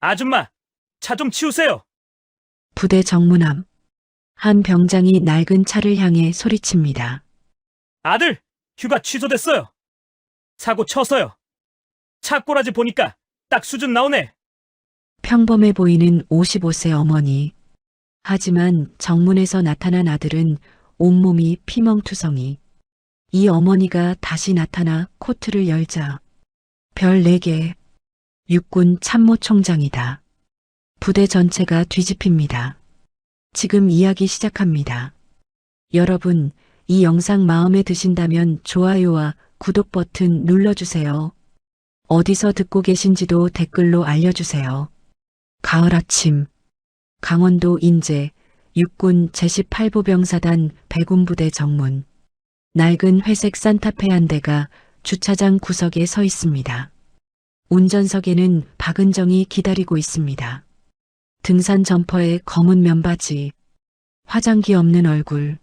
아줌마, 차 좀 치우세요. 부대 정문 앞. 한 병장이 낡은 차를 향해 소리칩니다. 아들, 휴가 취소됐어요. 사고 쳐서요. 차 꼬라지 보니까 딱 수준 나오네. 평범해 보이는 55세 어머니. 하지만 정문에서 나타난 아들은 온몸이 피멍투성이. 이 어머니가 다시 나타나 코트를 열자. 별 4개. 육군 참모총장이다. 부대 전체가 뒤집힙니다. 지금 이야기 시작합니다. 여러분, 이 영상 마음에 드신다면 좋아요와 구독 버튼 눌러주세요. 어디서 듣고 계신지도 댓글로 알려주세요. 가을 아침, 강원도 인제 육군 제18보병사단 배군부대 정문. 낡은 회색 산타페 한 대가 주차장 구석에 서 있습니다. 운전석에는 박은정이 기다리고 있습니다. 등산 점퍼에 검은 면바지, 화장기 없는 얼굴.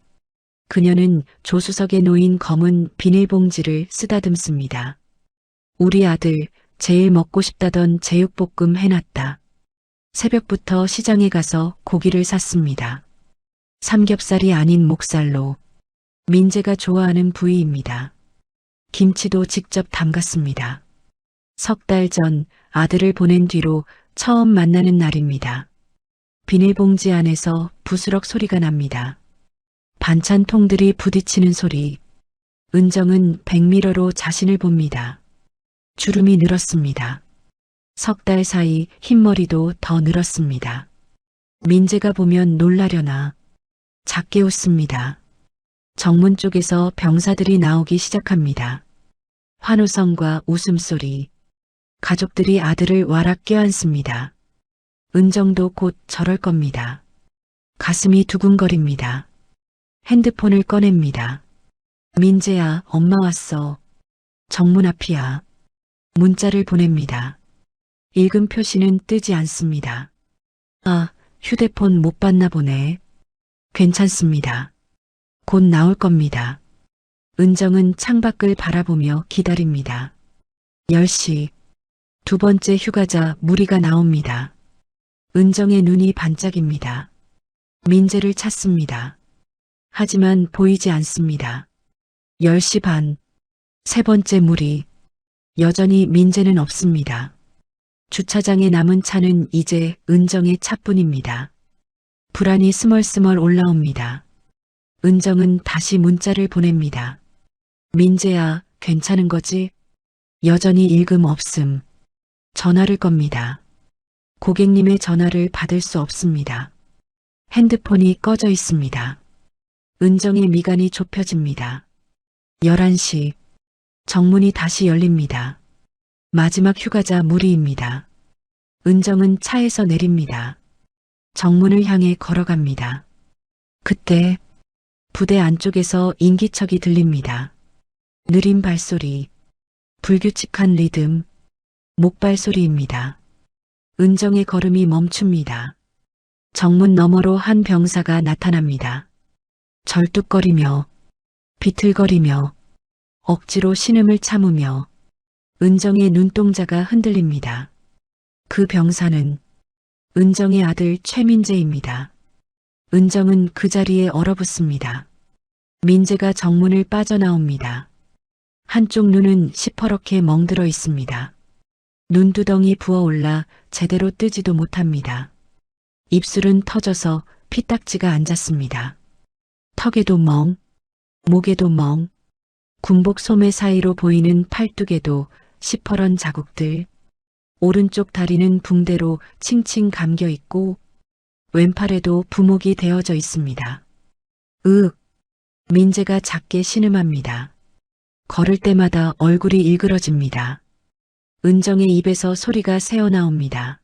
그녀는 조수석에 놓인 검은 비닐봉지를 쓰다듬습니다. 우리 아들 제일 먹고 싶다던 제육볶음 해놨다. 새벽부터 시장에 가서 고기를 샀습니다. 삼겹살이 아닌 목살로. 민재가 좋아하는 부위입니다. 김치도 직접 담갔습니다. 석 달 전 아들을 보낸 뒤로 처음 만나는 날입니다. 비닐봉지 안에서 부스럭 소리가 납니다. 반찬통들이 부딪히는 소리. 은정은 백미러로 자신을 봅니다. 주름이 늘었습니다. 석 달 사이 흰머리도 더 늘었습니다. 민재가 보면 놀라려나. 작게 웃습니다. 정문 쪽에서 병사들이 나오기 시작합니다. 환호성과 웃음소리. 가족들이 아들을 와락 껴안습니다. 은정도 곧 저럴 겁니다. 가슴이 두근거립니다. 핸드폰을 꺼냅니다. 민재야, 엄마 왔어. 정문 앞이야. 문자를 보냅니다. 읽은 표시는 뜨지 않습니다. 아, 휴대폰 못 봤나 보네. 괜찮습니다. 곧 나올 겁니다. 은정은 창밖을 바라보며 기다립니다. 10시. 두 번째 휴가자 무리가 나옵니다. 은정의 눈이 반짝입니다. 민재를 찾습니다. 하지만 보이지 않습니다. 10시 반. 세 번째 무리. 여전히 민재는 없습니다. 주차장에 남은 차는 이제 은정의 차뿐입니다. 불안이 스멀스멀 올라옵니다. 은정은 다시 문자를 보냅니다. 민재야, 괜찮은 거지? 여전히 읽음 없음. 전화를 겁니다. 고객님의 전화를 받을 수 없습니다. 핸드폰이 꺼져 있습니다. 은정의 미간이 좁혀집니다. 11시. 정문이 다시 열립니다. 마지막 휴가자 무리입니다. 은정은 차에서 내립니다. 정문을 향해 걸어갑니다. 그때 부대 안쪽에서 인기척이 들립니다. 느린 발소리, 불규칙한 리듬, 목발 소리입니다. 은정의 걸음이 멈춥니다. 정문 너머로 한 병사가 나타납니다. 절뚝거리며, 비틀거리며, 억지로 신음을 참으며 은정의 눈동자가 흔들립니다. 그 병사는 은정의 아들 최민재입니다. 은정은 그 자리에 얼어붙습니다. 민재가 정문을 빠져나옵니다. 한쪽 눈은 시퍼렇게 멍들어 있습니다. 눈두덩이 부어올라 제대로 뜨지도 못합니다. 입술은 터져서 피딱지가 앉았습니다. 턱에도 멍, 목에도 멍, 군복 소매 사이로 보이는 팔뚝에도 시퍼런 자국들, 오른쪽 다리는 붕대로 칭칭 감겨 있고 왼팔에도 부목이 되어져 있습니다. 으윽, 민재가 작게 신음합니다. 걸을 때마다 얼굴이 일그러집니다. 은정의 입에서 소리가 새어나옵니다.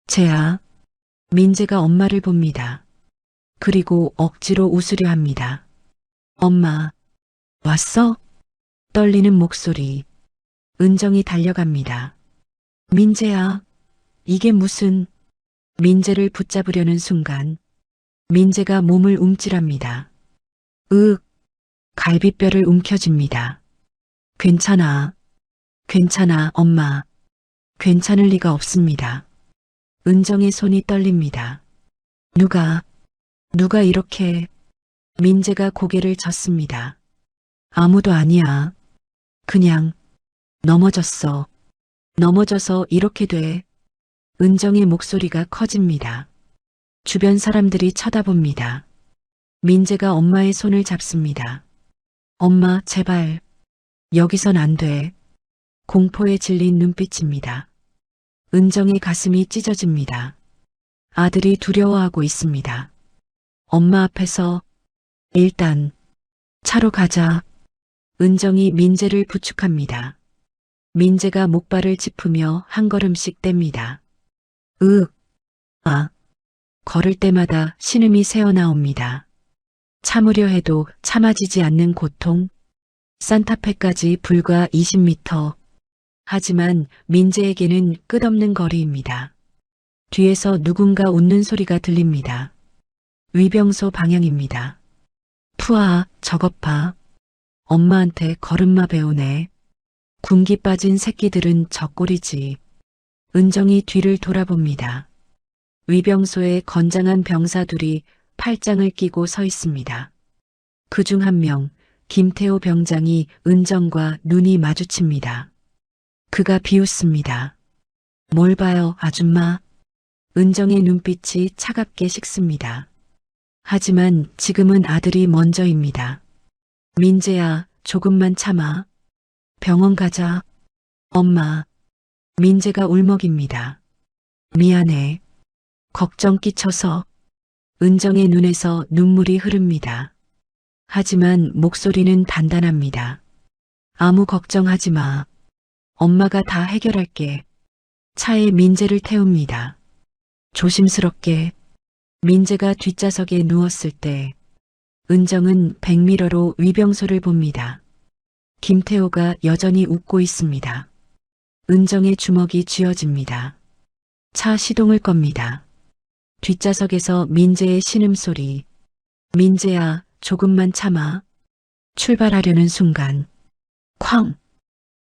재야. 민재가 엄마를 봅니다. 그리고 억지로 웃으려 합니다. 엄마, 왔어? 떨리는 목소리. 은정이 달려갑니다. 민재야, 이게 무슨... 민재를 붙잡으려는 순간 민재가 몸을 움찔합니다. 으윽, 갈비뼈를 움켜쥡니다. 괜찮아, 괜찮아, 엄마. 괜찮을 리가 없습니다. 은정의 손이 떨립니다. 누가 이렇게... 민재가 고개를 젓습니다. 아무도 아니야. 그냥 넘어졌어. 넘어져서 이렇게 돼. 은정의 목소리가 커집니다. 주변 사람들이 쳐다봅니다. 민재가 엄마의 손을 잡습니다. 엄마, 제발. 여기선 안 돼. 공포에 질린 눈빛입니다. 은정의 가슴이 찢어집니다. 아들이 두려워하고 있습니다. 엄마 앞에서 일단 차로 가자. 은정이 민재를 부축합니다. 민재가 목발을 짚으며 한 걸음씩 뗍니다. 걸을 때마다 신음이 새어나옵니다. 참으려 해도 참아지지 않는 고통. 산타페까지 불과 20m. 하지만 민재에게는 끝없는 거리입니다. 뒤에서 누군가 웃는 소리가 들립니다. 위병소 방향입니다. 푸아, 저것 봐. 엄마한테 걸음마 배우네. 군기 빠진 새끼들은 저 꼴이지. 은정이 뒤를 돌아봅니다. 위병소에 건장한 병사들이 팔짱을 끼고 서 있습니다. 그중 한 명, 김태호 병장이 은정과 눈이 마주칩니다. 그가 비웃습니다. 뭘 봐요, 아줌마. 은정의 눈빛이 차갑게 식습니다. 하지만 지금은 아들이 먼저입니다. 민재야, 조금만 참아. 병원 가자. 엄마. 민재가 울먹입니다. 미안해. 걱정 끼쳐서. 은정의 눈에서 눈물이 흐릅니다. 하지만 목소리는 단단합니다. 아무 걱정하지 마. 엄마가 다 해결할게. 차에 민재를 태웁니다. 조심스럽게. 민재가 뒷좌석에 누웠을 때 은정은 백미러로 위병소를 봅니다. 김태호가 여전히 웃고 있습니다. 은정의 주먹이 쥐어집니다. 차 시동을 겁니다. 뒷좌석에서 민재의 신음소리. 민재야, 조금만 참아. 출발하려는 순간 쾅!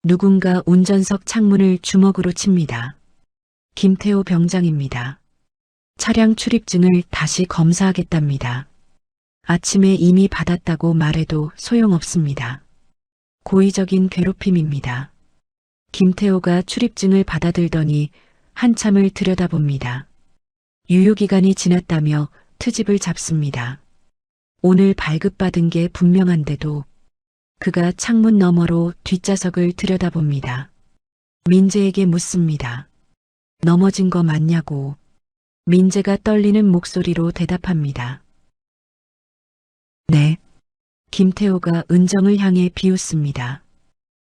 누군가 운전석 창문을 주먹으로 칩니다. 김태호 병장입니다. 차량 출입증을 다시 검사하겠답니다. 아침에 이미 받았다고 말해도 소용없습니다. 고의적인 괴롭힘입니다. 김태호가 출입증을 받아들더니 한참을 들여다봅니다. 유효기간이 지났다며 트집을 잡습니다. 오늘 발급받은 게 분명한데도 그가 창문 너머로 뒷좌석을 들여다봅니다. 민재에게 묻습니다. 넘어진 거 맞냐고. 민재가 떨리는 목소리로 대답합니다. 네. 김태호가 은정을 향해 비웃습니다.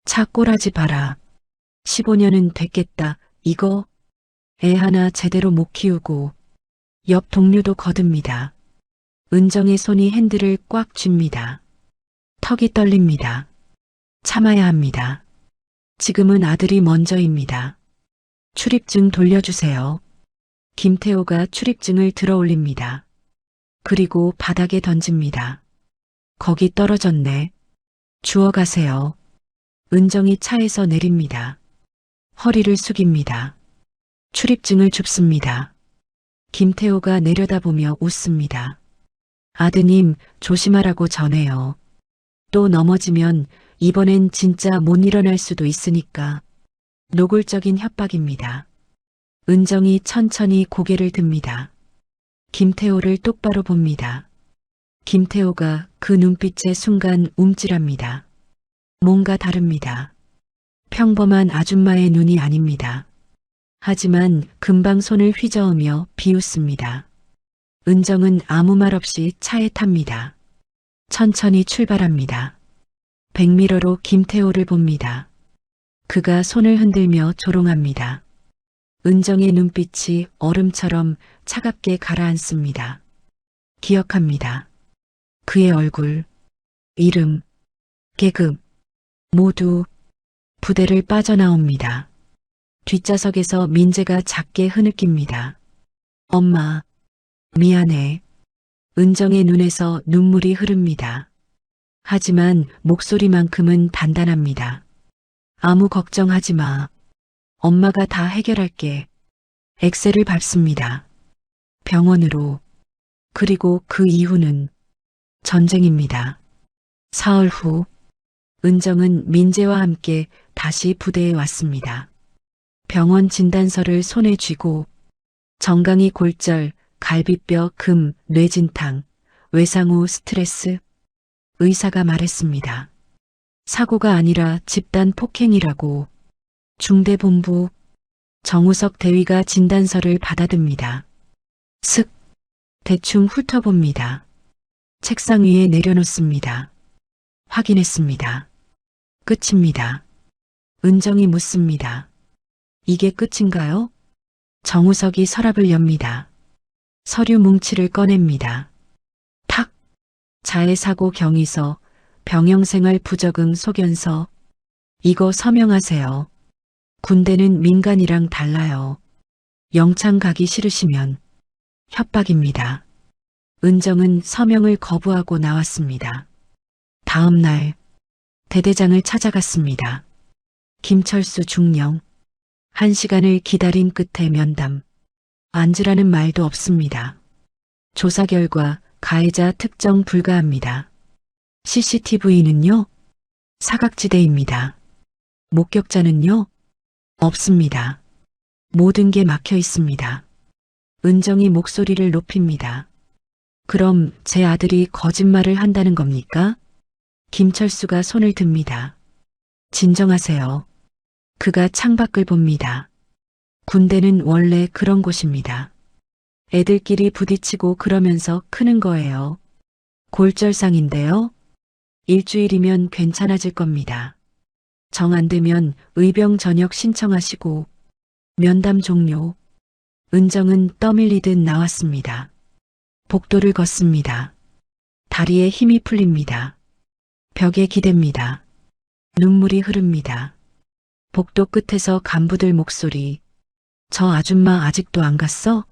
차 꼬라지 봐라. 15년은 됐겠다. 이거 애 하나 제대로 못 키우고. 옆 동료도 거듭니다. 은정의 손이 핸들을 꽉 쥡니다. 턱이 떨립니다. 참아야 합니다. 지금은 아들이 먼저입니다. 출입증 돌려주세요. 김태호가 출입증을 들어 올립니다. 그리고 바닥에 던집니다. 거기 떨어졌네. 주워가세요. 은정이 차에서 내립니다. 허리를 숙입니다. 출입증을 줍습니다. 김태호가 내려다보며 웃습니다. 아드님, 조심하라고 전해요. 또 넘어지면 이번엔 진짜 못 일어날 수도 있으니까. 노골적인 협박입니다. 은정이 천천히 고개를 듭니다. 김태호를 똑바로 봅니다. 김태호가 그 눈빛에 순간 움찔합니다. 뭔가 다릅니다. 평범한 아줌마의 눈이 아닙니다. 하지만 금방 손을 휘저으며 비웃습니다. 은정은 아무 말 없이 차에 탑니다. 천천히 출발합니다. 백미러로 김태호를 봅니다. 그가 손을 흔들며 조롱합니다. 은정의 눈빛이 얼음처럼 차갑게 가라앉습니다. 기억합니다. 그의 얼굴, 이름, 계급, 모두 부대를 빠져나옵니다. 뒷좌석에서 민재가 작게 흐느낍니다. 엄마, 미안해. 은정의 눈에서 눈물이 흐릅니다. 하지만 목소리만큼은 단단합니다. 아무 걱정하지 마. 엄마가 다 해결할게. 엑셀을 밟습니다. 병원으로. 그리고 그 이후는 전쟁입니다. 사흘 후 은정은 민재와 함께 다시 부대에 왔습니다. 병원 진단서를 손에 쥐고 정강이 골절, 갈비뼈, 금, 뇌진탕, 외상 후 스트레스. 의사가 말했습니다. 사고가 아니라 집단 폭행이라고. 중대본부 정우석 대위가 진단서를 받아듭니다. 슥 대충 훑어봅니다. 책상 위에 내려놓습니다. 확인했습니다. 끝입니다. 은정이 묻습니다. 이게 끝인가요? 정우석이 서랍을 엽니다. 서류 뭉치를 꺼냅니다. 탁! 자해사고 경위서, 병영생활 부적응 소견서. 이거 서명하세요. 군대는 민간이랑 달라요. 영창 가기 싫으시면. 협박입니다. 은정은 서명을 거부하고 나왔습니다. 다음 날 대대장을 찾아갔습니다. 김철수 중령. 1시간을 기다린 끝에 면담. 앉으라는 말도 없습니다. 조사 결과 가해자 특정 불가합니다. CCTV는요? 사각지대입니다. 목격자는요? 없습니다. 모든 게 막혀 있습니다. 은정이 목소리를 높입니다. 그럼 제 아들이 거짓말을 한다는 겁니까? 김철수가 손을 듭니다. 진정하세요. 그가 창밖을 봅니다. 군대는 원래 그런 곳입니다. 애들끼리 부딪히고 그러면서 크는 거예요. 골절상인데요. 일주일이면 괜찮아질 겁니다. 정 안 되면 의병 전역 신청하시고. 면담 종료. 은정은 떠밀리듯 나왔습니다. 복도를 걷습니다. 다리에 힘이 풀립니다. 벽에 기댑니다. 눈물이 흐릅니다. 복도 끝에서 간부들 목소리. 저 아줌마 아직도 안 갔어?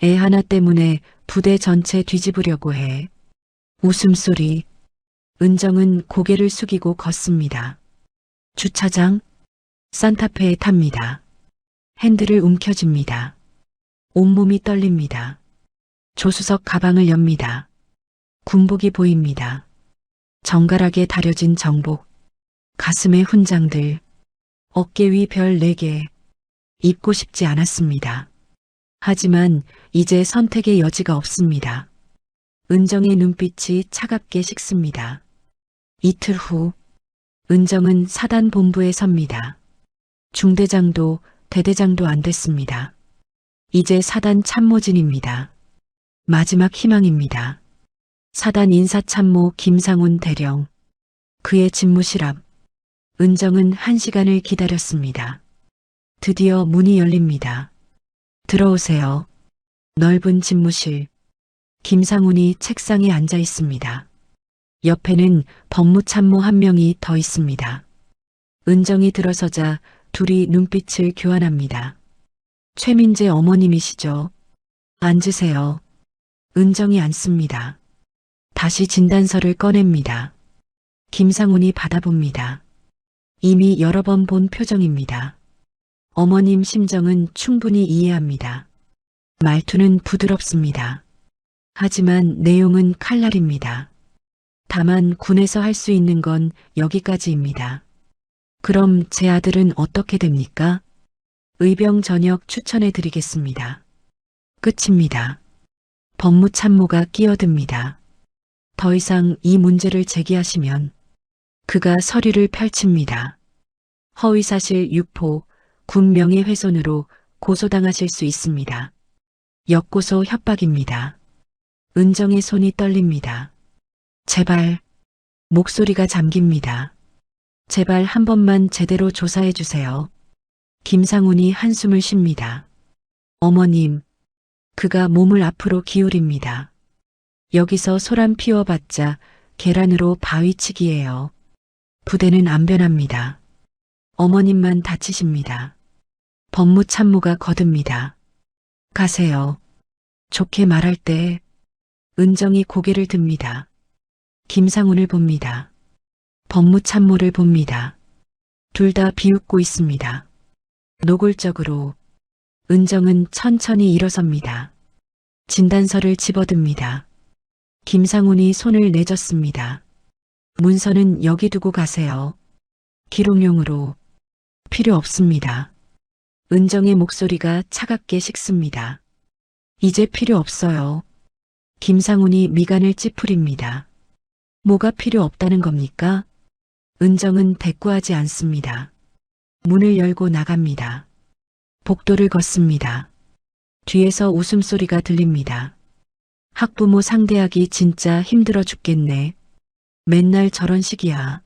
애 하나 때문에 부대 전체 뒤집으려고 해. 웃음소리. 은정은 고개를 숙이고 걷습니다. 주차장. 산타페에 탑니다. 핸들을 움켜쥡니다. 온몸이 떨립니다. 조수석 가방을 엽니다. 군복이 보입니다. 정갈하게 다려진 정복. 가슴에 훈장들. 어깨 위 별 4개. 입고 싶지 않았습니다. 하지만 이제 선택의 여지가 없습니다. 은정의 눈빛이 차갑게 식습니다. 이틀 후 은정은 사단 본부에 섭니다. 중대장도 대대장도 안 됐습니다. 이제 사단 참모진입니다. 마지막 희망입니다. 사단 인사참모 김상훈 대령. 그의 집무실 앞. 은정은 1시간을 기다렸습니다. 드디어 문이 열립니다. 들어오세요. 넓은 집무실. 김상훈이 책상에 앉아 있습니다. 옆에는 법무참모 1명이 더 있습니다. 은정이 들어서자 둘이 눈빛을 교환합니다. 최민재 어머님이시죠? 앉으세요. 은정이 앉습니다. 다시 진단서를 꺼냅니다. 김상훈이 받아봅니다. 이미 여러 번 본 표정입니다. 어머님 심정은 충분히 이해합니다. 말투는 부드럽습니다. 하지만 내용은 칼날입니다. 다만 군에서 할 수 있는 건 여기까지입니다. 그럼 제 아들은 어떻게 됩니까? 의병 전역 추천해 드리겠습니다. 끝입니다. 법무참모가 끼어듭니다. 더 이상 이 문제를 제기하시면. 그가 서류를 펼칩니다. 허위사실 유포, 군 명예훼손으로 고소당하실 수 있습니다. 역고소 협박입니다. 은정의 손이 떨립니다. 제발. 목소리가 잠깁니다. 제발 한 번만 제대로 조사해 주세요. 김상훈이 한숨을 쉽니다. 어머님. 그가 몸을 앞으로 기울입니다. 여기서 소란 피워봤자 계란으로 바위치기예요. 부대는 안 변합니다. 어머님만 다치십니다. 법무참모가 거듭니다. 가세요. 좋게 말할 때. 은정이 고개를 듭니다. 김상훈을 봅니다. 법무참모를 봅니다. 둘 다 비웃고 있습니다. 노골적으로 은정은 천천히 일어섭니다. 진단서를 집어듭니다. 김상훈이 손을 내젓습니다. 문서는 여기 두고 가세요. 기록용으로. 필요 없습니다. 은정의 목소리가 차갑게 식습니다. 이제 필요 없어요. 김상훈이 미간을 찌푸립니다. 뭐가 필요 없다는 겁니까? 은정은 대꾸하지 않습니다. 문을 열고 나갑니다. 복도를 걷습니다. 뒤에서 웃음소리가 들립니다. 학부모 상대하기 진짜 힘들어 죽겠네. 맨날 저런 식이야.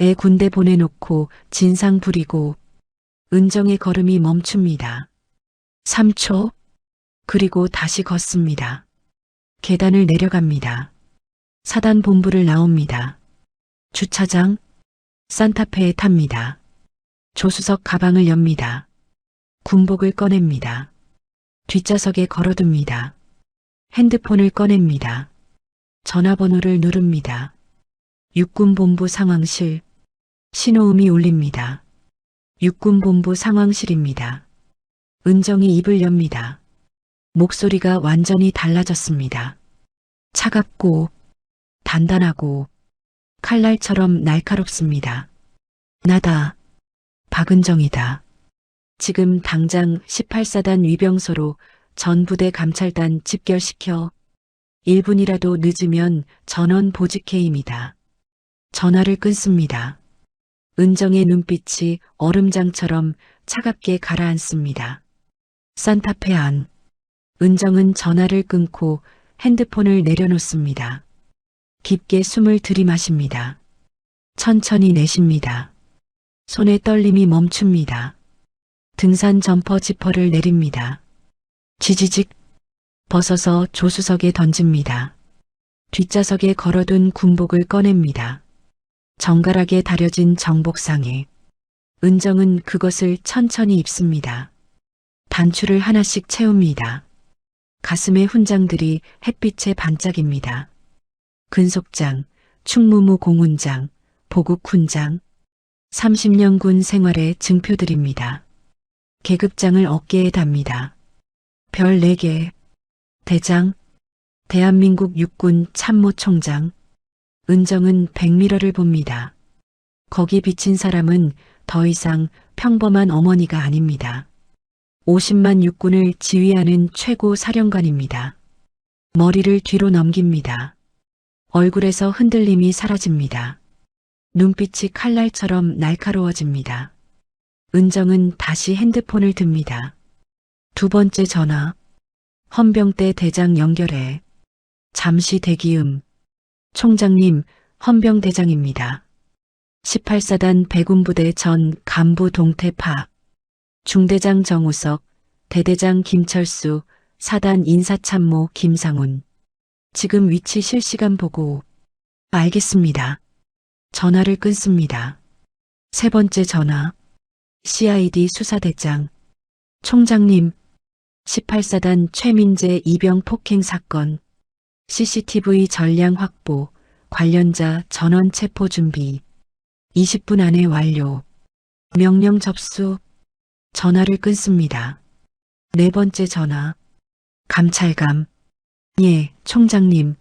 애 군대 보내놓고 진상 부리고. 은정의 걸음이 멈춥니다. 3초. 그리고 다시 걷습니다. 계단을 내려갑니다. 사단 본부를 나옵니다. 주차장. 산타페에 탑니다. 조수석 가방을 엽니다. 군복을 꺼냅니다. 뒷좌석에 걸어둡니다. 핸드폰을 꺼냅니다. 전화번호를 누릅니다. 육군본부 상황실. 신호음이 울립니다. 육군본부 상황실입니다. 은정이 입을 엽니다. 목소리가 완전히 달라졌습니다. 차갑고 단단하고 칼날처럼 날카롭습니다. 나다. 박은정이다. 지금 당장 18사단 위병소로 전 부대 감찰단 집결시켜. 1분이라도 늦으면 전원 보직해임이다. 전화를 끊습니다. 은정의 눈빛이 얼음장처럼 차갑게 가라앉습니다. 산타페 안. 은정은 전화를 끊고 핸드폰을 내려놓습니다. 깊게 숨을 들이마십니다. 천천히 내쉽니다. 손의 떨림이 멈춥니다. 등산 점퍼 지퍼를 내립니다. 지지직 벗어서 조수석에 던집니다. 뒷좌석에 걸어둔 군복을 꺼냅니다. 정갈하게 다려진 정복상에 은정은 그것을 천천히 입습니다. 단추를 하나씩 채웁니다. 가슴의 훈장들이 햇빛에 반짝입니다. 근속장, 충무무 공훈장, 보국훈장, 30년 군 생활의 증표들입니다. 계급장을 어깨에 답니다. 별 4개, 대장, 대한민국 육군 참모총장. 은정은 백미러를 봅니다. 거기 비친 사람은 더 이상 평범한 어머니가 아닙니다. 50만 육군을 지휘하는 최고 사령관입니다. 머리를 뒤로 넘깁니다. 얼굴에서 흔들림이 사라집니다. 눈빛이 칼날처럼 날카로워집니다. 은정은 다시 핸드폰을 듭니다. 2번째 전화. 헌병대 대장 연결해. 잠시 대기음. 총장님, 헌병대장입니다. 18사단 배군부대 전 간부 동태파. 중대장 정우석, 대대장 김철수, 사단 인사참모 김상훈. 지금 위치 실시간 보고. 알겠습니다. 전화를 끊습니다. 3번째 전화. CID 수사대장. 총장님, 18사단 최민재 이병 폭행 사건. CCTV 전량 확보, 관련자 전원 체포 준비. 20분 안에 완료. 명령 접수. 전화를 끊습니다. 4번째 전화. 감찰감. 예, 총장님.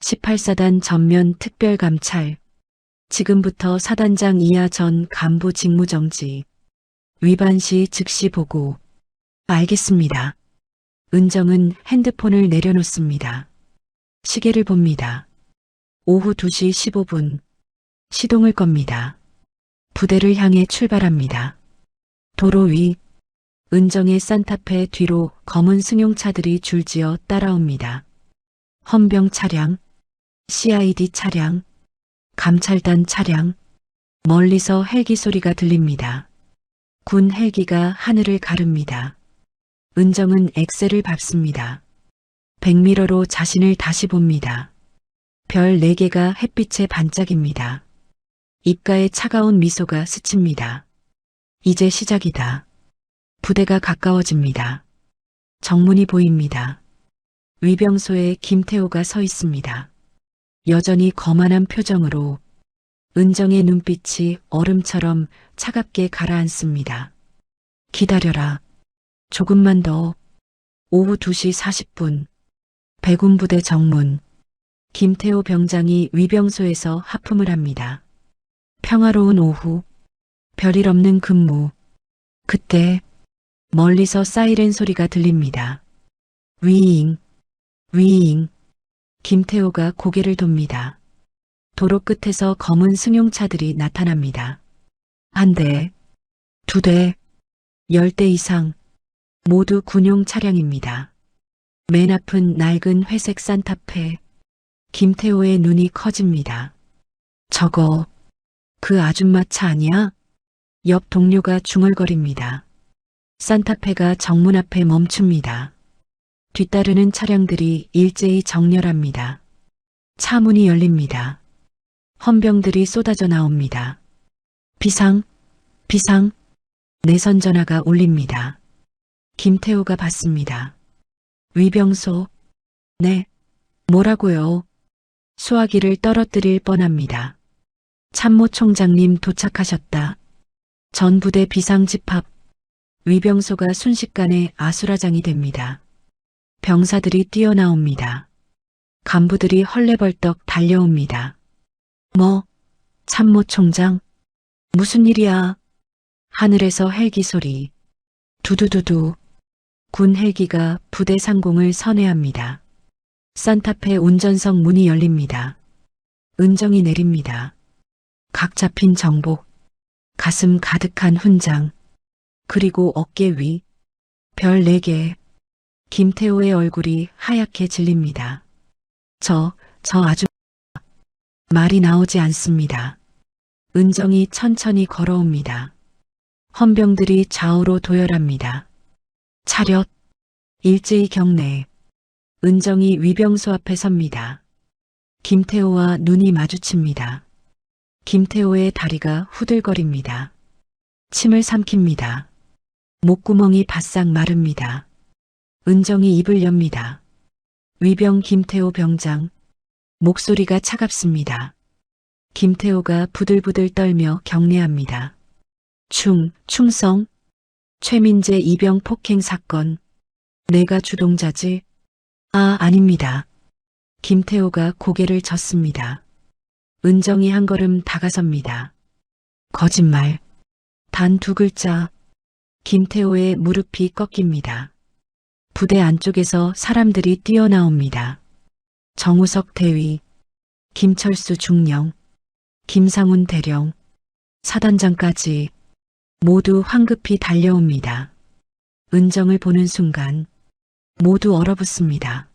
18사단 전면 특별감찰. 지금부터 사단장 이하 전 간부 직무정지. 위반 시 즉시 보고. 알겠습니다. 은정은 핸드폰을 내려놓습니다. 시계를 봅니다. 오후 2시 15분. 시동을 겁니다. 부대를 향해 출발합니다. 도로 위. 은정의 산타페 뒤로 검은 승용차들이 줄지어 따라옵니다. 헌병 차량, CID 차량, 감찰단 차량. 멀리서 헬기 소리가 들립니다. 군 헬기가 하늘을 가릅니다. 은정은 엑셀을 밟습니다. 백미러로 자신을 다시 봅니다. 별 4개가 햇빛에 반짝입니다. 입가에 차가운 미소가 스칩니다. 이제 시작이다. 부대가 가까워집니다. 정문이 보입니다. 위병소에 김태호가 서 있습니다. 여전히 거만한 표정으로. 은정의 눈빛이 얼음처럼 차갑게 가라앉습니다. 기다려라. 조금만 더. 오후 2시 40분. 백운부대 정문. 김태호 병장이 위병소에서 하품을 합니다. 평화로운 오후. 별일 없는 근무. 그때 멀리서 사이렌 소리가 들립니다. 위잉, 위잉. 김태호가 고개를 돕니다. 도로 끝에서 검은 승용차들이 나타납니다. 한 대, 두 대, 10대 이상, 모두 군용 차량입니다. 맨 앞은 낡은 회색 산타페. 김태호의 눈이 커집니다. 저거, 그 아줌마 차 아니야? 옆 동료가 중얼거립니다. 산타페가 정문 앞에 멈춥니다. 뒤따르는 차량들이 일제히 정렬합니다. 차 문이 열립니다. 헌병들이 쏟아져 나옵니다. 비상, 비상, 내선 전화가 울립니다. 김태호가 받습니다. 위병소, 네, 뭐라고요? 수화기를 떨어뜨릴 뻔합니다. 참모총장님 도착하셨다. 전 부대 비상 집합. 위병소가 순식간에 아수라장이 됩니다. 병사들이 뛰어나옵니다. 간부들이 헐레벌떡 달려옵니다. 뭐, 참모총장? 무슨 일이야? 하늘에서 헬기 소리. 두두두두. 군 헬기가 부대 상공을 선회합니다. 산타페 운전석 문이 열립니다. 은정이 내립니다. 각 잡힌 정복. 가슴 가득한 훈장. 그리고 어깨 위. 별 4개. 김태호의 얼굴이 하얗게 질립니다. 저 아주 말이 나오지 않습니다. 은정이 천천히 걸어옵니다. 헌병들이 좌우로 도열합니다. 차렷. 일제히 경례. 은정이 위병소 앞에 섭니다. 김태호와 눈이 마주칩니다. 김태호의 다리가 후들거립니다. 침을 삼킵니다. 목구멍이 바싹 마릅니다. 은정이 입을 엽니다. 위병 김태호 병장. 목소리가 차갑습니다. 김태호가 부들부들 떨며 경례합니다. 충성. 최민재 이병 폭행 사건. 내가 주동자지? 아닙니다. 김태호가 고개를 젓습니다. 은정이 한 걸음 다가섭니다. 거짓말. 단 2글자. 김태호의 무릎이 꺾입니다. 부대 안쪽에서 사람들이 뛰어나옵니다. 정우석 대위, 김철수 중령, 김상훈 대령, 사단장까지 모두 황급히 달려옵니다. 은정을 보는 순간 모두 얼어붙습니다.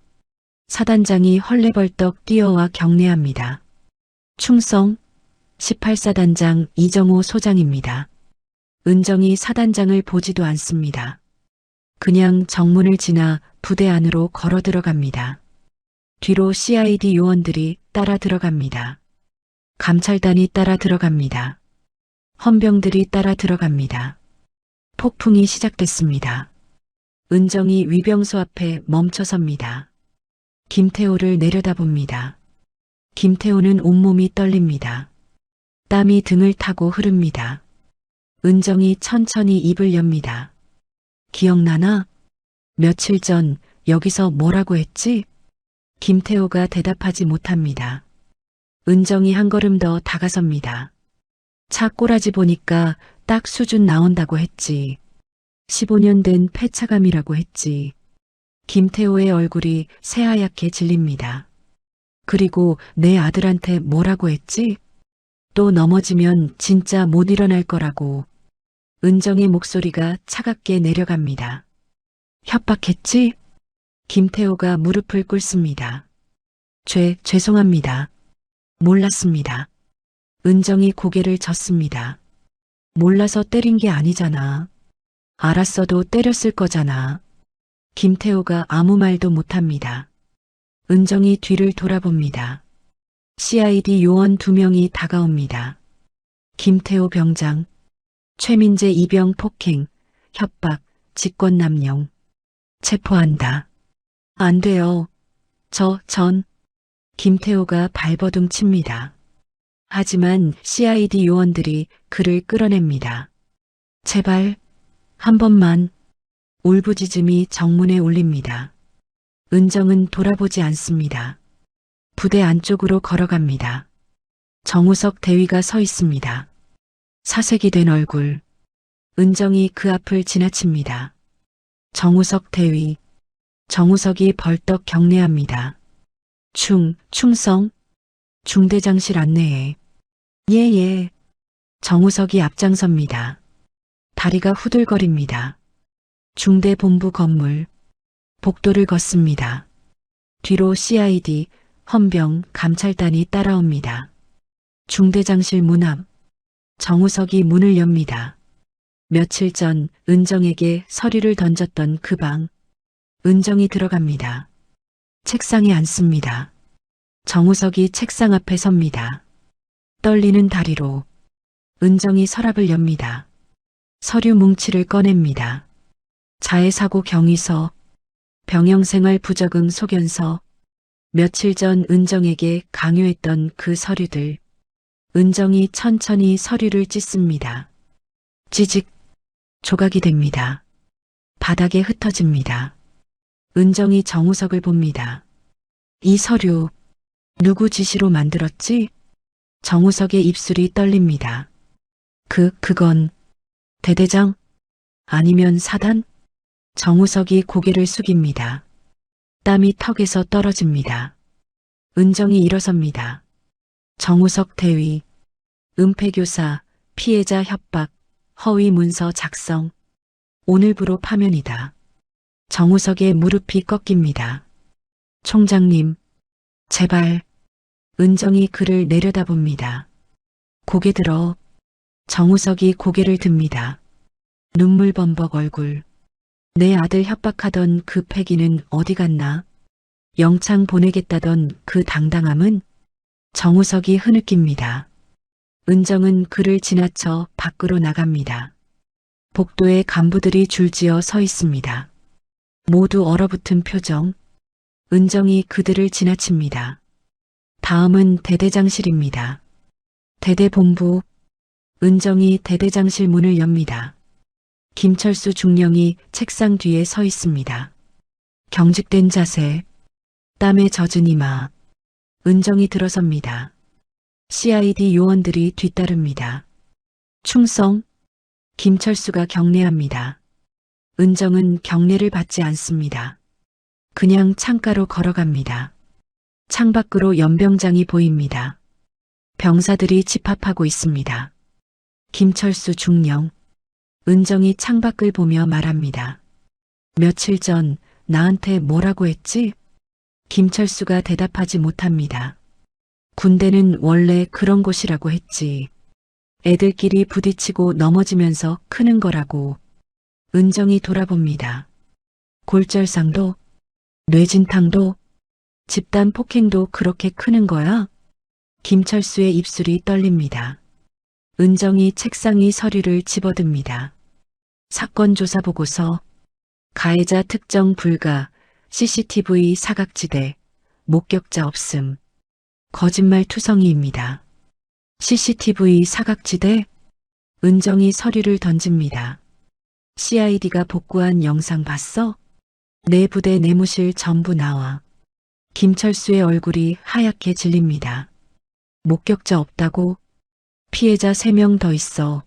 사단장이 헐레벌떡 뛰어와 경례합니다. 충성 18사단장 이정호 소장입니다. 은정이 사단장을 보지도 않습니다. 그냥 정문을 지나 부대 안으로 걸어 들어갑니다. 뒤로 CID 요원들이 따라 들어갑니다. 감찰단이 따라 들어갑니다. 헌병들이 따라 들어갑니다. 폭풍이 시작됐습니다. 은정이 위병소 앞에 멈춰섭니다. 김태호를 내려다봅니다. 김태호는 온몸이 떨립니다. 땀이 등을 타고 흐릅니다. 은정이 천천히 입을 엽니다. 기억나나? 며칠 전 여기서 뭐라고 했지? 김태호가 대답하지 못합니다. 은정이 한 걸음 더 다가섭니다. 차 꼬라지 보니까 딱 수준 나온다고 했지. 15년 된 폐차감이라고 했지. 김태호의 얼굴이 새하얗게 질립니다. 그리고 내 아들한테 뭐라고 했지? 또 넘어지면 진짜 못 일어날 거라고. 은정의 목소리가 차갑게 내려갑니다. 협박했지? 김태호가 무릎을 꿇습니다. 죄송합니다. 몰랐습니다. 은정이 고개를 젓습니다. 몰라서 때린 게 아니잖아. 알았어도 때렸을 거잖아. 김태호가 아무 말도 못합니다. 은정이 뒤를 돌아봅니다. CID 요원 2명이 다가옵니다. 김태호 병장, 최민재 이병 폭행, 협박, 직권남용. 체포한다. 안 돼요. 김태호가 발버둥 칩니다. 하지만 CID 요원들이 그를 끌어냅니다. 제발, 한 번만 울부짖음이 정문에 울립니다. 은정은 돌아보지 않습니다. 부대 안쪽으로 걸어갑니다. 정우석 대위가 서 있습니다. 사색이 된 얼굴. 은정이 그 앞을 지나칩니다. 정우석 대위. 정우석이 벌떡 경례합니다. 충성. 중대장실 안내해. 예. 정우석이 앞장섭니다. 다리가 후들거립니다. 중대본부 건물. 복도를 걷습니다. 뒤로 CID, 헌병, 감찰단이 따라옵니다. 중대장실 문 앞. 정우석이 문을 엽니다. 며칠 전 은정에게 서류를 던졌던 그 방. 은정이 들어갑니다. 책상에 앉습니다. 정우석이 책상 앞에 섭니다. 떨리는 다리로 은정이 서랍을 엽니다. 서류 뭉치를 꺼냅니다. 자해사고 경위서, 병영생활 부적응 소견서, 며칠 전 은정에게 강요했던 그 서류들. 은정이 천천히 서류를 찢습니다. 찌직, 조각이 됩니다. 바닥에 흩어집니다. 은정이 정우석을 봅니다. 이 서류, 누구 지시로 만들었지? 정우석의 입술이 떨립니다. 그건 대대장? 아니면 사단? 정우석이 고개를 숙입니다. 땀이 턱에서 떨어집니다. 은정이 일어섭니다. 정우석 대위, 은폐교사, 피해자 협박, 허위 문서 작성, 오늘부로 파면이다. 정우석의 무릎이 꺾입니다. 총장님, 제발. 은정이 그를 내려다봅니다. 고개 들어. 정우석이 고개를 듭니다. 눈물 범벅 얼굴. 내 아들 협박하던 그 패기는 어디 갔나? 영창 보내겠다던 그 당당함은? 정우석이 흐느낍니다. 은정은 그를 지나쳐 밖으로 나갑니다. 복도에 간부들이 줄지어 서 있습니다. 모두 얼어붙은 표정. 은정이 그들을 지나칩니다. 다음은 대대장실입니다. 대대본부. 은정이 대대장실 문을 엽니다. 김철수 중령이 책상 뒤에 서 있습니다. 경직된 자세, 땀에 젖은 이마. 은정이 들어섭니다. CID 요원들이 뒤따릅니다. 충성. 김철수가 경례합니다. 은정은 경례를 받지 않습니다. 그냥 창가로 걸어갑니다. 창밖으로 연병장이 보입니다. 병사들이 집합하고 있습니다. 김철수 중령. 은정이 창밖을 보며 말합니다. 며칠 전 나한테 뭐라고 했지? 김철수가 대답하지 못합니다. 군대는 원래 그런 곳이라고 했지. 애들끼리 부딪히고 넘어지면서 크는 거라고. 은정이 돌아봅니다. 골절상도, 뇌진탕도, 집단 폭행도 그렇게 크는 거야? 김철수의 입술이 떨립니다. 은정이 책상의 서류를 집어듭니다. 사건 조사 보고서, 가해자 특정 불가, CCTV 사각지대, 목격자 없음. 거짓말 투성이입니다. CCTV 사각지대? 은정이 서류를 던집니다. CID가 복구한 영상 봤어? 내 부대 내무실 전부 나와. 김철수의 얼굴이 하얗게 질립니다. 목격자 없다고? 피해자 3명 더 있어.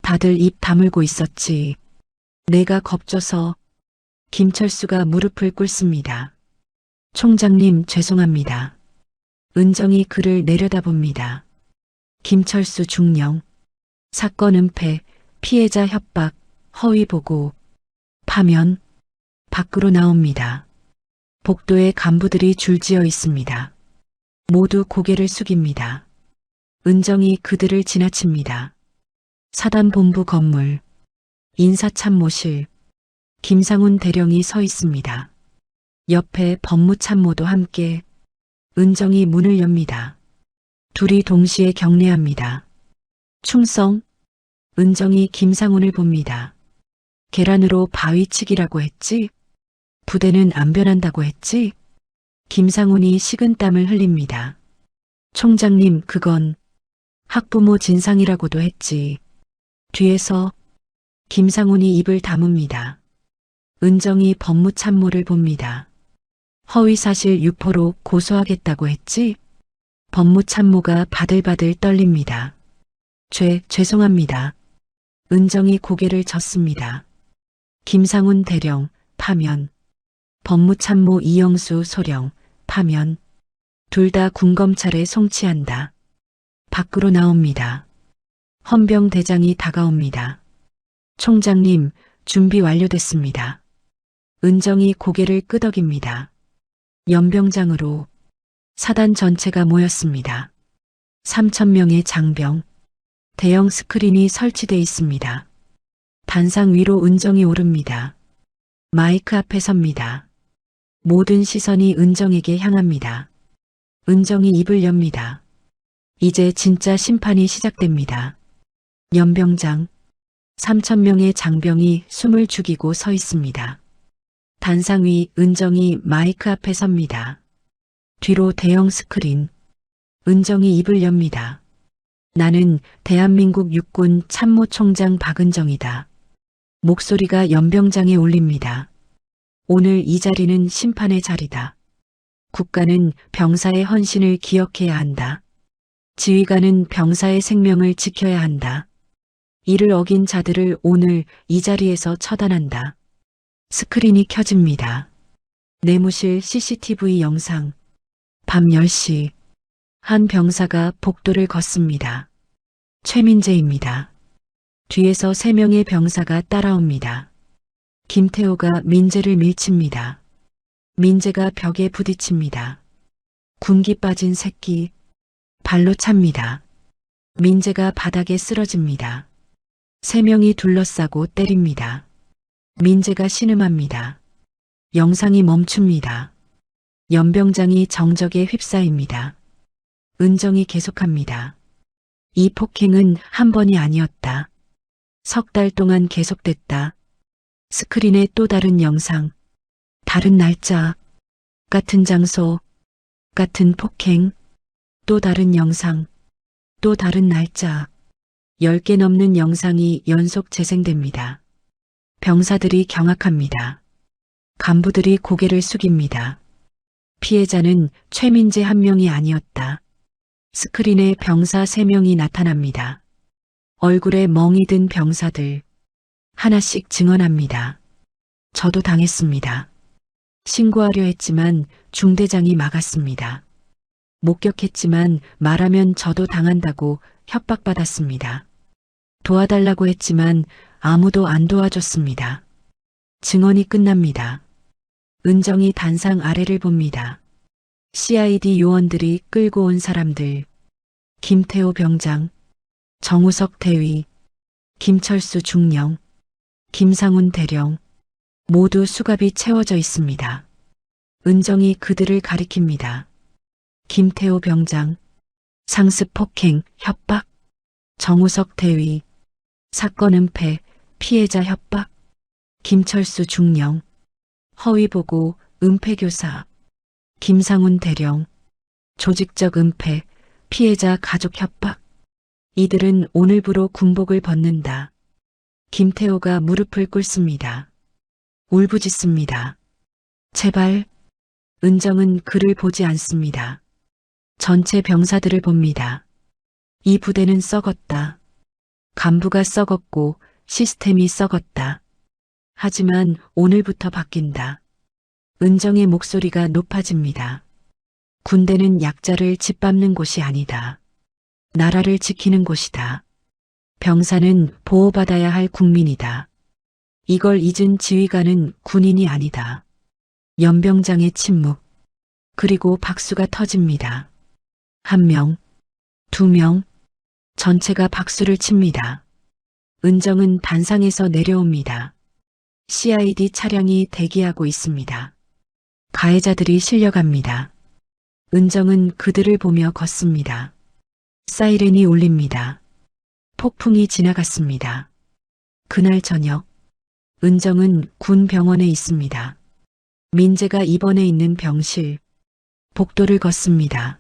다들 입 다물고 있었지. 내가 겁줘서. 김철수가 무릎을 꿇습니다. 총장님 죄송합니다. 은정이 그를 내려다봅니다. 김철수 중령. 사건 은폐, 피해자 협박, 허위 보고, 파면. 밖으로 나옵니다. 복도에 간부들이 줄지어 있습니다. 모두 고개를 숙입니다. 은정이 그들을 지나칩니다. 사단본부 건물, 인사참모실, 김상훈 대령이 서 있습니다. 옆에 법무참모도 함께. 은정이 문을 엽니다. 둘이 동시에 경례합니다. 충성. 은정이 김상훈을 봅니다. 계란으로 바위치기라고 했지? 부대는 안 변한다고 했지? 김상훈이 식은땀을 흘립니다. 총장님, 그건 학부모 진상이라고도 했지. 뒤에서 김상훈이 입을 다뭅니다. 은정이 법무참모를 봅니다. 허위사실 유포로 고소하겠다고 했지? 법무참모가 바들바들 떨립니다. 죄송합니다. 은정이 고개를 젓습니다. 김상훈 대령, 파면. 법무참모 이영수 소령, 파면. 둘 다 군검찰에 송치한다. 밖으로 나옵니다. 헌병 대장이 다가옵니다. 총장님, 준비 완료됐습니다. 은정이 고개를 끄덕입니다. 연병장으로 사단 전체가 모였습니다. 3,000명의 장병, 대형 스크린이 설치돼 있습니다. 단상 위로 은정이 오릅니다. 마이크 앞에 섭니다. 모든 시선이 은정에게 향합니다. 은정이 입을 엽니다. 이제 진짜 심판이 시작됩니다. 연병장, 3,000명의 장병이 숨을 죽이고 서 있습니다. 단상 위 은정이 마이크 앞에 섭니다. 뒤로 대형 스크린. 은정이 입을 엽니다. 나는 대한민국 육군 참모총장 박은정이다. 목소리가 연병장에 울립니다. 오늘 이 자리는 심판의 자리다. 국가는 병사의 헌신을 기억해야 한다. 지휘관은 병사의 생명을 지켜야 한다. 이를 어긴 자들을 오늘 이 자리에서 처단한다. 스크린이 켜집니다. 내무실 CCTV 영상. 밤 10시. 한 병사가 복도를 걷습니다. 최민재입니다. 뒤에서 3명의 병사가 따라옵니다. 김태호가 민재를 밀칩니다. 민재가 벽에 부딪힙니다. 군기 빠진 새끼. 발로 찹니다. 민재가 바닥에 쓰러집니다. 3명이 둘러싸고 때립니다. 민재가 신음합니다. 영상이 멈춥니다. 연병장이 정적에 휩싸입니다. 은정이 계속합니다. 이 폭행은 한 번이 아니었다. 3달 동안 계속됐다. 스크린에 또 다른 영상, 다른 날짜, 같은 장소, 같은 폭행, 또 다른 영상, 또 다른 날짜. 10개 넘는 영상이 연속 재생됩니다. 병사들이 경악합니다. 간부들이 고개를 숙입니다. 피해자는 최민재 한 명이 아니었다. 스크린에 병사 3명이 나타납니다. 얼굴에 멍이 든 병사들. 하나씩 증언합니다. 저도 당했습니다. 신고하려 했지만 중대장이 막았습니다. 목격했지만 말하면 저도 당한다고 협박받았습니다. 도와달라고 했지만 아무도 안 도와줬습니다. 증언이 끝납니다. 은정이 단상 아래를 봅니다. CID 요원들이 끌고 온 사람들. 김태호 병장, 정우석 대위, 김철수 중령, 김상훈 대령. 모두 수갑이 채워져 있습니다. 은정이 그들을 가리킵니다. 김태호 병장, 상습 폭행, 협박. 정우석 대위, 사건 은폐, 피해자 협박. 김철수 중령, 허위 보고, 은폐 교사. 김상훈 대령, 조직적 은폐, 피해자 가족 협박. 이들은 오늘부로 군복을 벗는다. 김태호가 무릎을 꿇습니다. 울부짖습니다. 제발. 은정은 그를 보지 않습니다. 전체 병사들을 봅니다. 이 부대는 썩었다. 간부가 썩었고 시스템이 썩었다. 하지만 오늘부터 바뀐다. 은정의 목소리가 높아집니다. 군대는 약자를 짓밟는 곳이 아니다. 나라를 지키는 곳이다. 병사는 보호받아야 할 국민이다. 이걸 잊은 지휘관은 군인이 아니다. 연병장의 침묵. 그리고 박수가 터집니다. 1명, 2명, 전체가 박수를 칩니다. 은정은 단상에서 내려옵니다. CID 차량이 대기하고 있습니다. 가해자들이 실려갑니다. 은정은 그들을 보며 걷습니다. 사이렌이 울립니다. 폭풍이 지나갔습니다. 그날 저녁, 은정은 군 병원에 있습니다. 민재가 입원해 있는 병실, 복도를 걷습니다.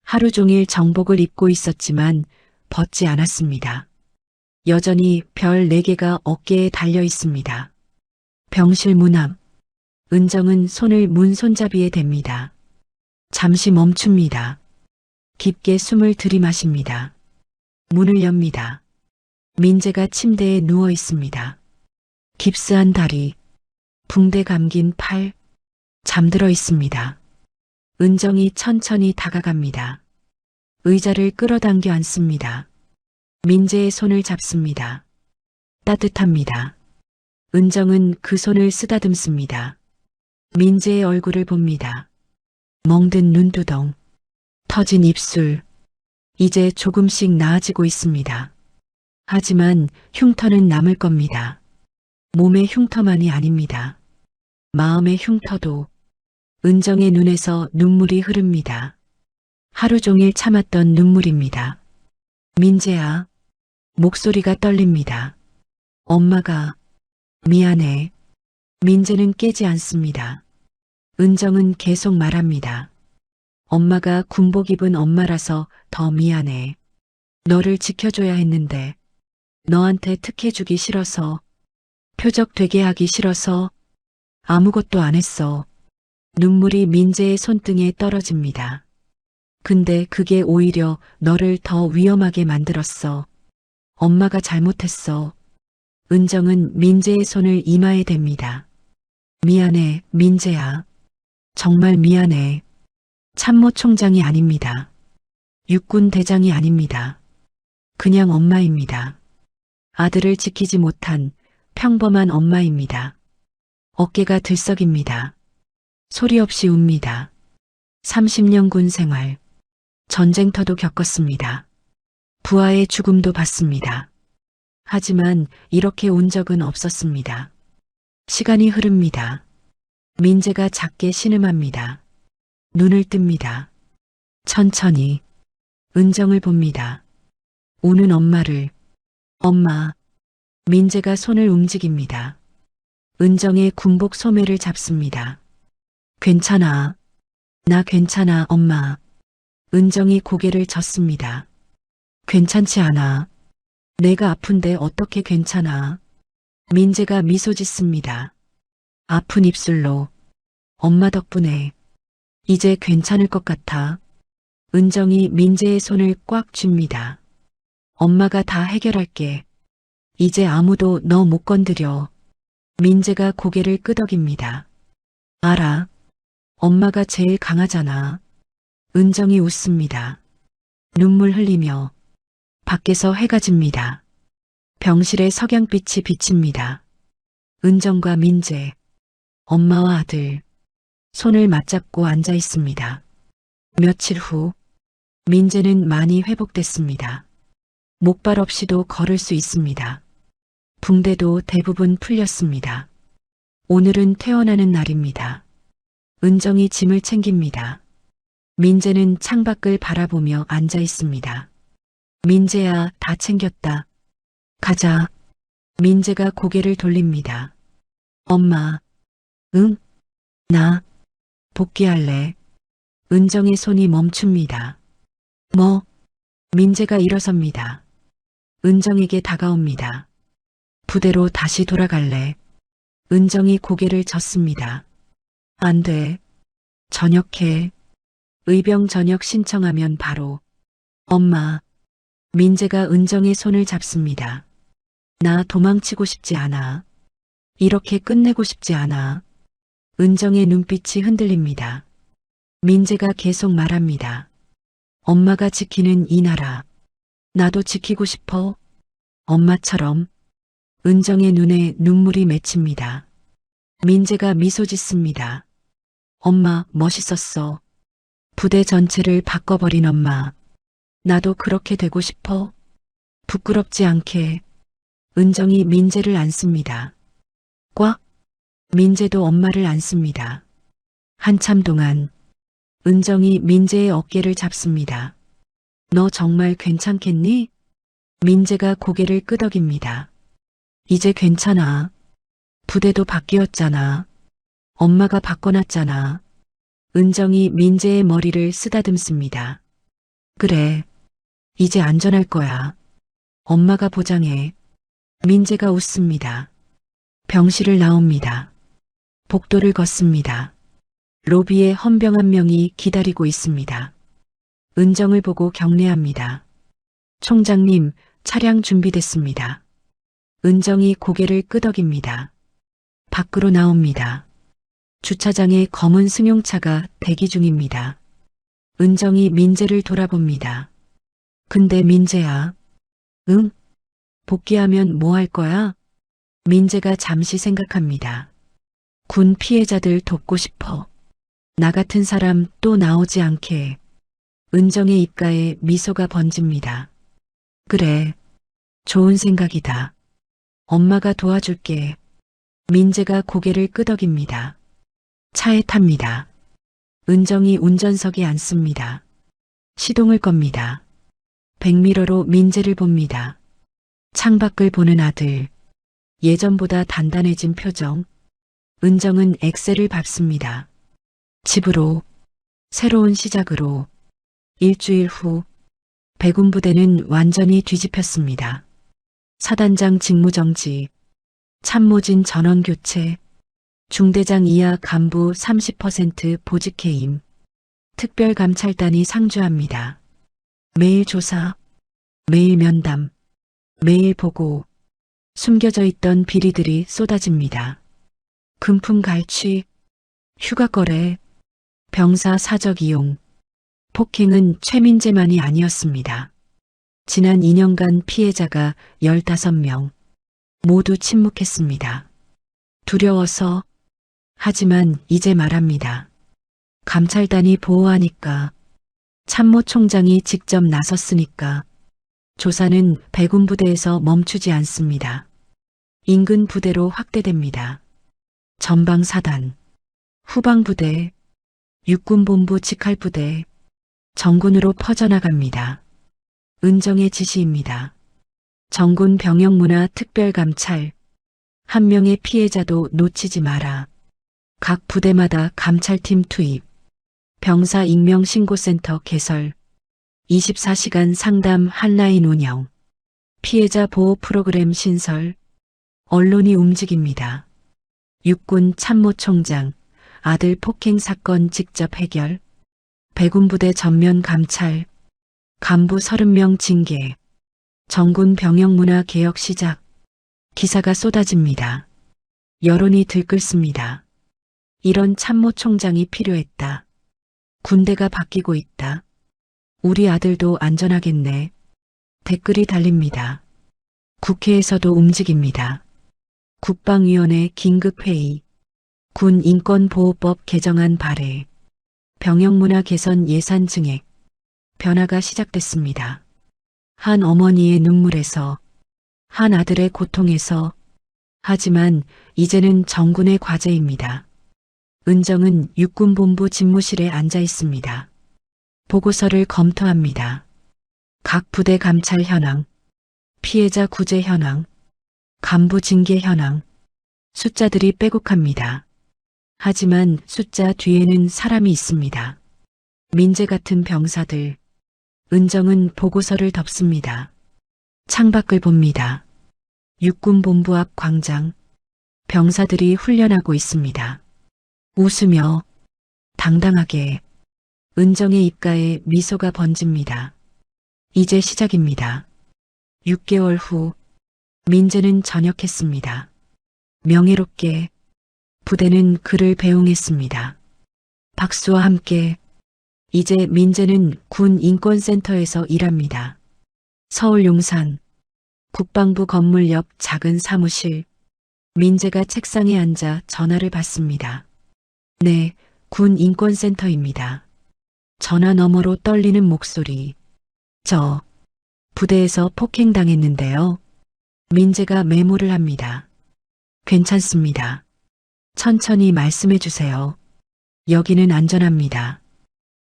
하루 종일 정복을 입고 있었지만 벗지 않았습니다. 여전히 별 4개가 어깨에 달려 있습니다. 병실 문 앞. 은정은 손을 문 손잡이에 댑니다. 잠시 멈춥니다. 깊게 숨을 들이마십니다. 문을 엽니다. 민재가 침대에 누워 있습니다. 깁스한 다리, 붕대 감긴 팔, 잠들어 있습니다. 은정이 천천히 다가갑니다. 의자를 끌어당겨 앉습니다. 민재의 손을 잡습니다. 따뜻합니다. 은정은 그 손을 쓰다듬습니다. 민재의 얼굴을 봅니다. 멍든 눈두덩, 터진 입술, 이제 조금씩 나아지고 있습니다. 하지만 흉터는 남을 겁니다. 몸의 흉터만이 아닙니다. 마음의 흉터도. 은정의 눈에서 눈물이 흐릅니다. 하루 종일 참았던 눈물입니다. 민재야. 목소리가 떨립니다. 엄마가 미안해. 민재는 깨지 않습니다. 은정은 계속 말합니다. 엄마가 군복 입은 엄마라서 더 미안해. 너를 지켜줘야 했는데 너한테 특혜주기 싫어서 표적되게 하기 싫어서 아무것도 안 했어. 눈물이 민재의 손등에 떨어집니다. 근데 그게 오히려 너를 더 위험하게 만들었어. 엄마가 잘못했어. 은정은 민재의 손을 이마에 댑니다. 미안해, 민재야. 정말 미안해. 참모 총장이 아닙니다. 육군 대장이 아닙니다. 그냥 엄마입니다. 아들을 지키지 못한 평범한 엄마입니다. 어깨가 들썩입니다. 소리 없이 웁니다. 30년 군 생활. 전쟁터도 겪었습니다. 부하의 죽음도 봤습니다. 하지만 이렇게 운 적은 없었습니다. 시간이 흐릅니다. 민재가 작게 신음합니다. 눈을 뜹니다. 천천히 은정을 봅니다. 우는 엄마를. 엄마. 민재가 손을 움직입니다. 은정의 군복 소매를 잡습니다. 괜찮아. 나 괜찮아, 엄마. 은정이 고개를 젓습니다. 괜찮지 않아. 내가 아픈데 어떻게 괜찮아. 민재가 미소 짓습니다. 아픈 입술로. 엄마 덕분에. 이제 괜찮을 것 같아. 은정이 민재의 손을 꽉 쥡니다. 엄마가 다 해결할게. 이제 아무도 너 못 건드려. 민재가 고개를 끄덕입니다. 알아. 엄마가 제일 강하잖아. 은정이 웃습니다. 눈물 흘리며. 밖에서 해가 집니다. 병실에 석양빛이 비칩니다. 은정과 민재, 엄마와 아들, 손을 맞잡고 앉아 있습니다. 며칠 후, 민재는 많이 회복됐습니다. 목발 없이도 걸을 수 있습니다. 붕대도 대부분 풀렸습니다. 오늘은 퇴원하는 날입니다. 은정이 짐을 챙깁니다. 민재는 창밖을 바라보며 앉아 있습니다. 민재야, 다 챙겼다. 가자. 민재가 고개를 돌립니다. 엄마. 응? 나 복귀할래. 은정의 손이 멈춥니다. 뭐? 민재가 일어섭니다. 은정에게 다가옵니다. 부대로 다시 돌아갈래. 은정이 고개를 젓습니다. 안 돼. 전역해. 의병 전역 신청하면 바로. 엄마. 민재가 은정의 손을 잡습니다. 나 도망치고 싶지 않아. 이렇게 끝내고 싶지 않아. 은정의 눈빛이 흔들립니다. 민재가 계속 말합니다. 엄마가 지키는 이 나라. 나도 지키고 싶어. 엄마처럼. 은정의 눈에 눈물이 맺힙니다. 민재가 미소 짓습니다. 엄마, 멋있었어. 부대 전체를 바꿔버린 엄마. 나도 그렇게 되고 싶어. 부끄럽지 않게. 은정이 민재를 안습니다. 꽉. 민재도 엄마를 안습니다. 한참 동안 은정이 민재의 어깨를 잡습니다. 너 정말 괜찮겠니? 민재가 고개를 끄덕입니다. 이제 괜찮아. 부대도 바뀌었잖아. 엄마가 바꿔놨잖아. 은정이 민재의 머리를 쓰다듬습니다. 그래. 이제 안전할 거야. 엄마가 보장해. 민재가 웃습니다. 병실을 나옵니다. 복도를 걷습니다. 로비에 헌병 한 명이 기다리고 있습니다. 은정을 보고 경례합니다. 총장님, 차량 준비됐습니다. 은정이 고개를 끄덕입니다. 밖으로 나옵니다. 주차장에 검은 승용차가 대기 중입니다. 은정이 민재를 돌아봅니다. 근데 민재야. 응? 복귀하면 뭐 할 거야? 민재가 잠시 생각합니다. 군 피해자들 돕고 싶어. 나 같은 사람 또 나오지 않게. 은정의 입가에 미소가 번집니다. 그래. 좋은 생각이다. 엄마가 도와줄게. 민재가 고개를 끄덕입니다. 차에 탑니다. 은정이 운전석에 앉습니다. 시동을 겁니다. 백미러로 민재를 봅니다. 창밖을 보는 아들. 예전보다 단단해진 표정. 은정은 엑셀을 밟습니다. 집으로. 새로운 시작으로. 일주일 후. 백운부대는 완전히 뒤집혔습니다. 사단장 직무정지. 참모진 전원교체. 중대장 이하 간부 30% 보직해임. 특별감찰단이 상주합니다. 매일 조사, 매일 면담, 매일 보고. 숨겨져 있던 비리들이 쏟아집니다. 금품 갈취, 휴가 거래, 병사 사적 이용. 폭행은 최민재만이 아니었습니다. 지난 2년간 피해자가 15명. 모두 침묵했습니다. 두려워서. 하지만 이제 말합니다. 감찰단이 보호하니까. 참모총장이 직접 나섰으니까. 조사는 백운부대에서 멈추지 않습니다. 인근 부대로 확대됩니다. 전방사단, 후방부대, 육군본부 직할부대, 정군으로 퍼져나갑니다. 은정의 지시입니다. 정군 병영문화 특별감찰. 한 명의 피해자도 놓치지 마라. 각 부대마다 감찰팀 투입. 병사 익명신고센터 개설. 24시간 상담 한라인 운영. 피해자 보호 프로그램 신설. 언론이 움직입니다. 육군 참모총장. 아들 폭행 사건 직접 해결. 백운부대 전면 감찰. 간부 30명 징계. 정군 병영문화 개혁 시작. 기사가 쏟아집니다. 여론이 들끓습니다. 이런 참모총장이 필요했다. 군대가 바뀌고 있다. 우리 아들도 안전하겠네. 댓글이 달립니다. 국회에서도 움직입니다. 국방위원회 긴급회의. 군 인권보호법 개정안 발의. 병영문화 개선 예산 증액. 변화가 시작됐습니다. 한 어머니의 눈물에서, 한 아들의 고통에서. 하지만 이제는 정군의 과제입니다. 은정은 육군본부 집무실에 앉아 있습니다. 보고서를 검토합니다. 각 부대 감찰 현황, 피해자 구제 현황, 간부 징계 현황. 숫자들이 빼곡합니다. 하지만 숫자 뒤에는 사람이 있습니다. 민재 같은 병사들. 은정은 보고서를 덮습니다. 창밖을 봅니다. 육군본부 앞 광장. 병사들이 훈련하고 있습니다. 웃으며 당당하게. 은정의 입가에 미소가 번집니다. 이제 시작입니다. 6개월 후 민재는 전역했습니다. 명예롭게. 부대는 그를 배웅했습니다. 박수와 함께. 이제 민재는 군 인권센터에서 일합니다. 서울 용산. 국방부 건물 옆 작은 사무실. 민재가 책상에 앉아 전화를 받습니다. 네, 군 인권센터입니다. 전화 너머로 떨리는 목소리. 저 부대에서 폭행당했는데요. 민재가 메모를 합니다. 괜찮습니다. 천천히 말씀해 주세요. 여기는 안전합니다.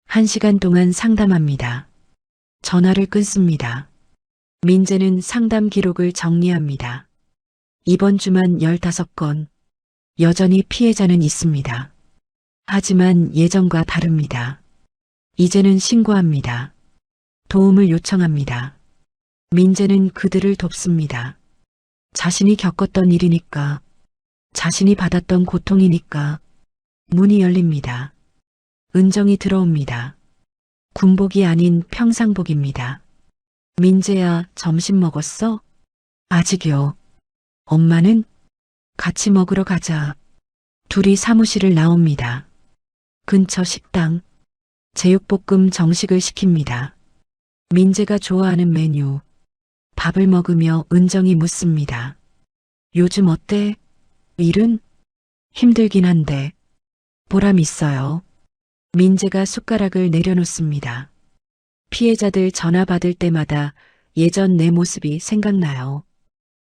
1시간 동안 상담합니다. 전화를 끊습니다. 민재는 상담 기록을 정리합니다. 이번 주만 15건. 여전히 피해자는 있습니다. 하지만 예전과 다릅니다. 이제는 신고합니다. 도움을 요청합니다. 민재는 그들을 돕습니다. 자신이 겪었던 일이니까, 자신이 받았던 고통이니까. 문이 열립니다. 은정이 들어옵니다. 군복이 아닌 평상복입니다. 민재야, 점심 먹었어? 아직이요. 엄마는? 같이 먹으러 가자. 둘이 사무실을 나옵니다. 근처 식당. 제육볶음 정식을 시킵니다. 민재가 좋아하는 메뉴. 밥을 먹으며 은정이 묻습니다. 요즘 어때? 일은? 힘들긴 한데 보람 있어요. 민재가 숟가락을 내려놓습니다. 피해자들 전화 받을 때마다 예전 내 모습이 생각나요.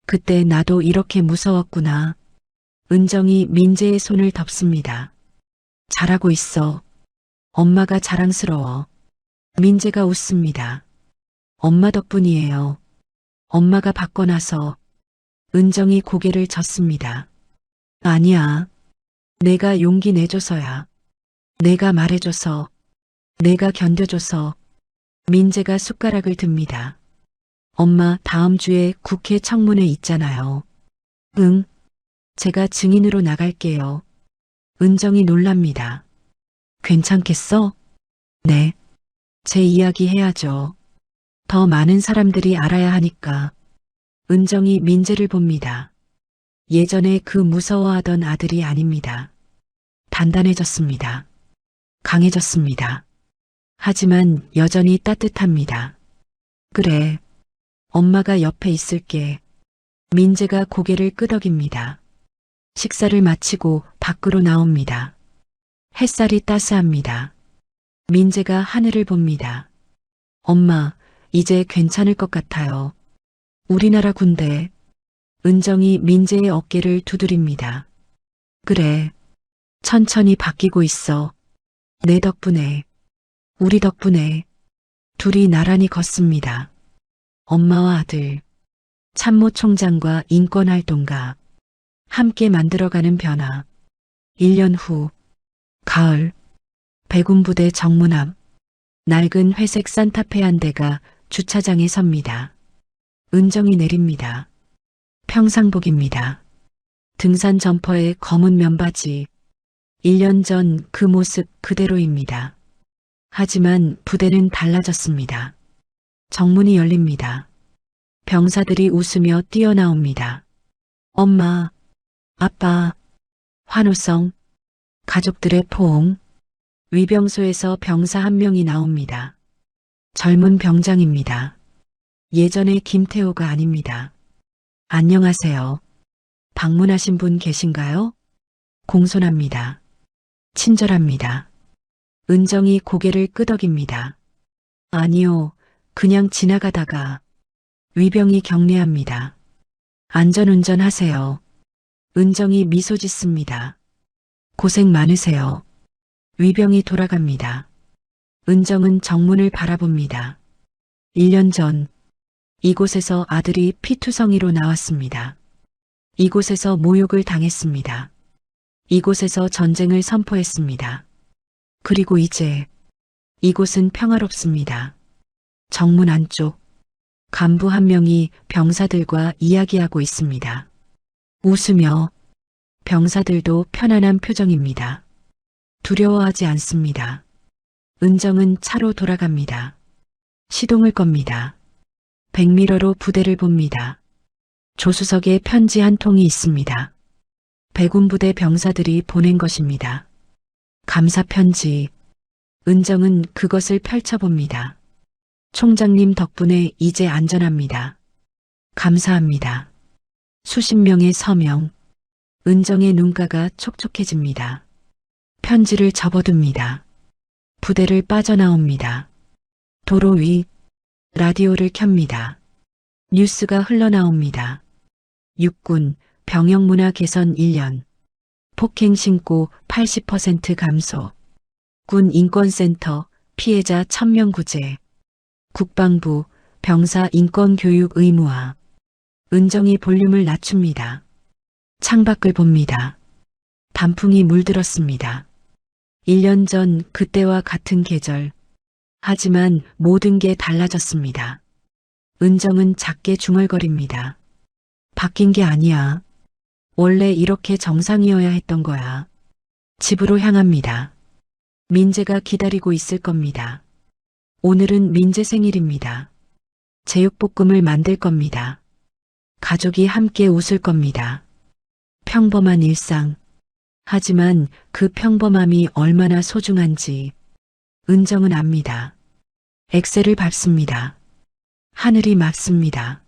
그때 나도 이렇게 무서웠구나. 은정이 민재의 손을 덮습니다. 잘하고 있어. 엄마가 자랑스러워. 민재가 웃습니다. 엄마 덕분이에요. 엄마가 바꿔놔서. 은정이 고개를 젓습니다. 아니야. 내가 용기 내줘서야. 내가 말해줘서. 내가 견뎌줘서. 민재가 숟가락을 듭니다. 엄마, 다음 주에 국회 청문회 있잖아요. 응. 제가 증인으로 나갈게요. 은정이 놀랍니다. 괜찮겠어? 네. 제 이야기 해야죠. 더 많은 사람들이 알아야 하니까. 은정이 민재를 봅니다. 예전에 그 무서워하던 아들이 아닙니다. 단단해졌습니다. 강해졌습니다. 하지만 여전히 따뜻합니다. 그래. 엄마가 옆에 있을게. 민재가 고개를 끄덕입니다. 식사를 마치고 밖으로 나옵니다. 햇살이 따스합니다. 민재가 하늘을 봅니다. 엄마, 이제 괜찮을 것 같아요. 우리나라 군대. 은정이 민재의 어깨를 두드립니다. 그래. 천천히 바뀌고 있어. 내 덕분에. 우리 덕분에. 둘이 나란히 걷습니다. 엄마와 아들. 참모총장과 인권활동가. 함께 만들어가는 변화. 1년 후. 가을. 백운부대 정문 앞. 낡은 회색 산타페 한 대가 주차장에 섭니다. 은정이 내립니다. 평상복입니다. 등산 점퍼에 검은 면바지. 1년 전 그 모습 그대로입니다. 하지만 부대는 달라졌습니다. 정문이 열립니다. 병사들이 웃으며 뛰어나옵니다. 엄마, 아빠, 환호성, 가족들의 포옹. 위병소에서 병사 한 명이 나옵니다. 젊은 병장입니다. 예전의 김태호가 아닙니다. 안녕하세요. 방문하신 분 계신가요? 공손합니다. 친절합니다. 은정이 고개를 끄덕입니다. 아니요, 그냥 지나가다가. 위병이 경례합니다. 안전운전 하세요. 은정이 미소 짓습니다. 고생 많으세요. 위병이 돌아갑니다. 은정은 정문을 바라봅니다. 1년 전 이곳에서 아들이 피투성이로 나왔습니다. 이곳에서 모욕을 당했습니다. 이곳에서 전쟁을 선포했습니다. 그리고 이제 이곳은 평화롭습니다. 정문 안쪽 간부 한 명이 병사들과 이야기하고 있습니다. 웃으며 병사들도 편안한 표정입니다. 두려워하지 않습니다. 은정은 차로 돌아갑니다. 시동을 겁니다. 백미러로 부대를 봅니다. 조수석에 편지 한 통이 있습니다. 백운부대 병사들이 보낸 것입니다. 감사 편지. 은정은 그것을 펼쳐봅니다. 총장님 덕분에 이제 안전합니다. 감사합니다. 수십 명의 서명. 은정의 눈가가 촉촉해집니다. 편지를 접어둡니다. 부대를 빠져나옵니다. 도로 위 라디오를 켭니다. 뉴스가 흘러나옵니다. 육군 병영문화 개선 1년. 폭행 신고 80% 감소. 군 인권센터 피해자 1000명 구제. 국방부 병사 인권교육 의무화. 은정이 볼륨을 낮춥니다. 창밖을 봅니다. 단풍이 물들었습니다. 1년 전 그때와 같은 계절. 하지만 모든 게 달라졌습니다. 은정은 작게 중얼거립니다. 바뀐 게 아니야. 원래 이렇게 정상이어야 했던 거야. 집으로 향합니다. 민재가 기다리고 있을 겁니다. 오늘은 민재 생일입니다. 제육볶음을 만들 겁니다. 가족이 함께 웃을 겁니다. 평범한 일상. 하지만 그 평범함이 얼마나 소중한지 은정은 압니다. 엑셀을 밟습니다. 하늘이 맑습니다.